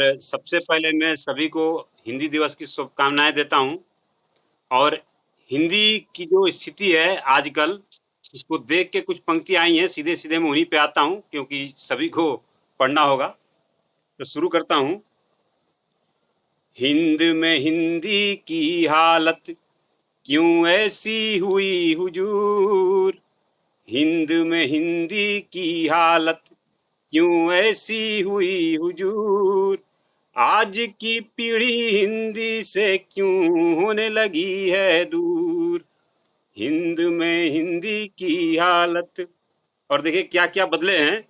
सबसे पहले मैं सभी को हिंदी दिवस की शुभकामनाएं देता हूं और हिंदी की जो स्थिति है आजकल इसको देख के कुछ पंक्तियां आई हैं, सीधे सीधे मैं उन्हीं पे आता हूं क्योंकि सभी को पढ़ना होगा। तो शुरू करता हूं। हिंद में हिंदी की हालत क्यों ऐसी हुई हुजूर, हिंद में हिंदी की हालत क्यों ऐसी हुई हुजूर, आज की पीढ़ी हिंदी से क्यों होने लगी है दूर, हिंद में हिंदी की हालत। और देखिए क्या क्या बदले हैं।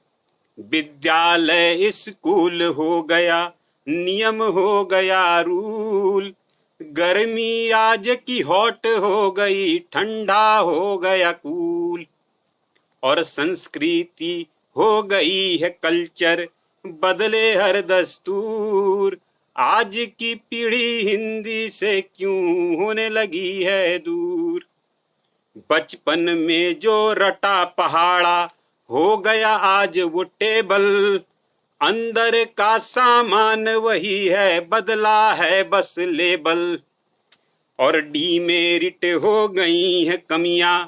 विद्यालय स्कूल हो गया, नियम हो गया रूल, गर्मी आज की हॉट हो गई, ठंडा हो गया कूल, और संस्कृति हो गई है कल्चर, बदले हर दस्तूर, आज की पीढ़ी हिंदी से क्यों होने लगी है दूर। बचपन में जो रटा पहाड़ा हो गया आज वो टेबल, अंदर का सामान वही है, बदला है बस लेबल, और डीमेरिट हो गई है कमियां,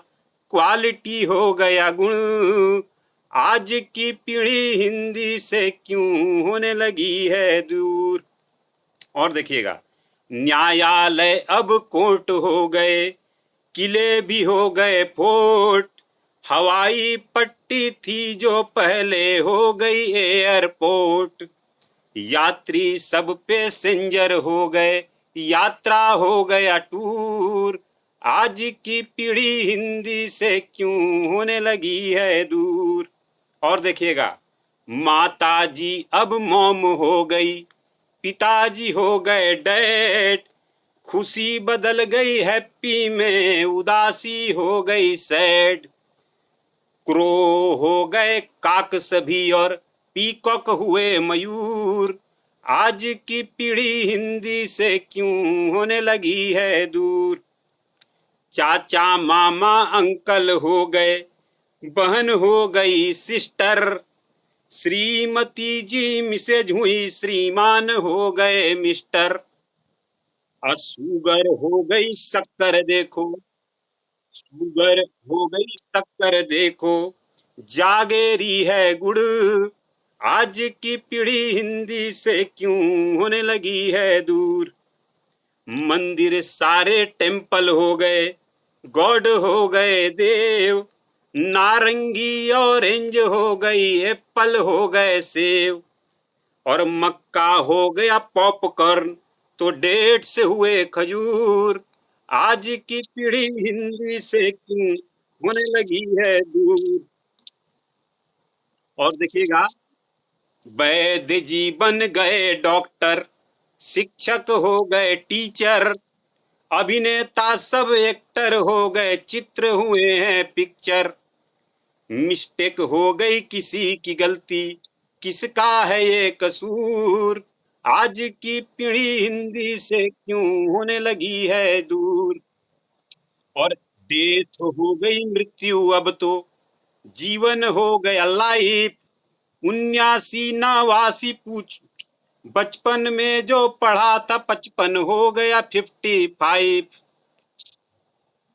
क्वालिटी हो गया गुण, आज की पीढ़ी हिंदी से क्यों होने लगी है दूर। और देखिएगा, न्यायालय अब कोर्ट हो गए, किले भी हो गए फोर्ट, हवाई पट्टी थी जो पहले हो गई एयरपोर्ट, यात्री सब पैसेंजर हो गए, यात्रा हो गया टूर, आज की पीढ़ी हिंदी से क्यों होने लगी है दूर। और देखिएगा, माता जी अब मॉम हो गई, पिताजी हो गए डैड, खुशी बदल गई हैप्पी में, उदासी हो गई सैड, क्रो हो गए काक सभी और पीकॉक हुए मयूर, आज की पीढ़ी हिंदी से क्यों होने लगी है दूर। चाचा मामा अंकल हो गए, बहन हो गई सिस्टर, श्रीमती जी मिसेज हुई, श्रीमान हो गए मिस्टर, शुगर हो गई शक्कर देखो, शुगर हो गई शक्कर देखो, जागेरी है गुड़, आज की पीढ़ी हिंदी से क्यों होने लगी है दूर। मंदिर सारे टेम्पल हो गए, गॉड हो गए देव, नारंगी ऑरेंज हो गई, एप्पल हो गए सेव, और मक्का हो गया पॉपकॉर्न, तो डेट्स हुए खजूर, आज की पीढ़ी हिंदी से क्यों होने लगी है दूर। और देखिएगा, वैद्य जी बन गए डॉक्टर, शिक्षक हो गए टीचर, अभिनेता सब एक्टर हो गए, चित्र हुए हैं पिक्चर, मिस्टेक हो गई किसी की गलती, किसका है ये कसूर, आज की पीढ़ी हिंदी से क्यों होने लगी है दूर। और डेथ हो गई मृत्यु अब तो, जीवन हो गया लाइफ, 79 82 पूछ, बचपन में जो पढ़ा था 55 हो गया 55,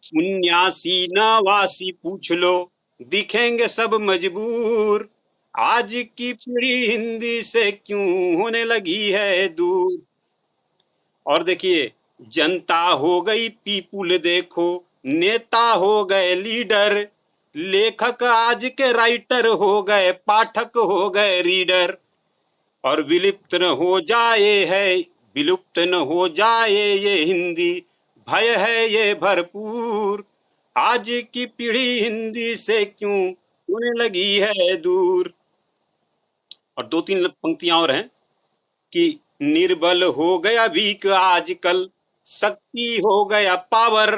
79 82 पूछ लो, दिखेंगे सब मजबूर, आज की पीढ़ी हिंदी से क्यों होने लगी है दूर। और देखिए, जनता हो गई पीपुल देखो, नेता हो गए लीडर, लेखक आज के राइटर हो गए, पाठक हो गए रीडर, और विलुप्त न हो जाए है, विलुप्त न हो जाए ये हिंदी, भय है ये भरपूर, आज की पीढ़ी हिंदी से क्यों होने लगी है दूर। और दो तीन पंक्तियां और हैं कि निर्बल हो गया वीक आजकल, शक्ति हो गया पावर,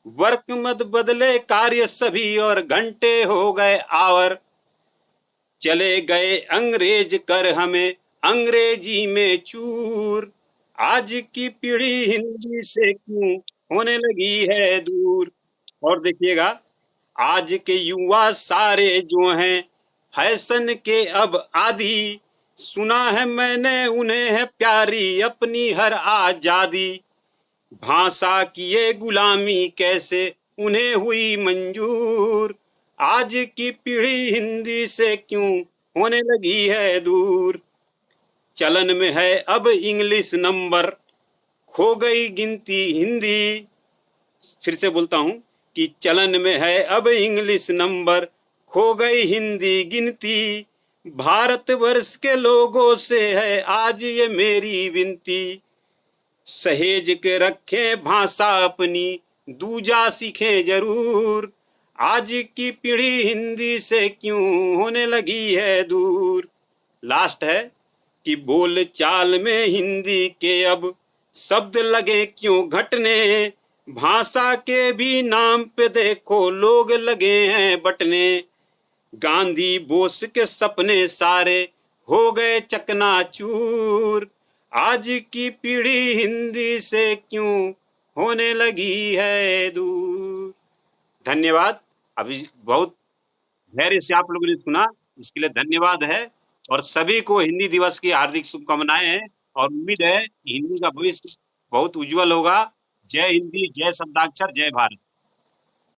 वर्क मत बदले कार्य सभी और घंटे हो गए आवर, चले गए अंग्रेज कर हमें अंग्रेजी में चूर, आज की पीढ़ी हिंदी से क्यों होने लगी है दूर। और देखिएगा, आज के युवा सारे जो हैं फैशन के अब आदि, सुना है मैंने उन्हें है प्यारी अपनी हर आजादी, भाषा की ये गुलामी कैसे उन्हें हुई मंजूर, आज की पीढ़ी हिंदी से क्यों होने लगी है दूर। चलन में है अब इंग्लिश नंबर, खो गई गिनती हिंदी। फिर से बोलता हूं कि चलन में है अब इंग्लिश नंबर, खो गई हिंदी गिनती। भारतवर्ष के लोगों से है आज ये मेरी विनती, सहेज के रखें भाषा अपनी, दूजा सीखें जरूर। आज की पीढ़ी हिंदी से क्यों होने लगी है दूर। लास्ट है कि बोल चाल में हिंदी के अब शब्द लगे क्यों घटने, भाषा के भी नाम पे देखो लोग लगे हैं बटने। गांधी बोस के सपने सारे हो गए चकनाचूर, आज की पीढ़ी हिंदी से क्यों होने लगी है दूर। धन्यवाद। अभी बहुत धैर्य से आप लोगों ने सुना, इसके लिए धन्यवाद है। और सभी को हिंदी दिवस की हार्दिक शुभकामनाएं हैं और उम्मीद है हिंदी का भविष्य बहुत उज्जवल होगा। जय हिंदी, जय शब्दाक्षर, जय भारत।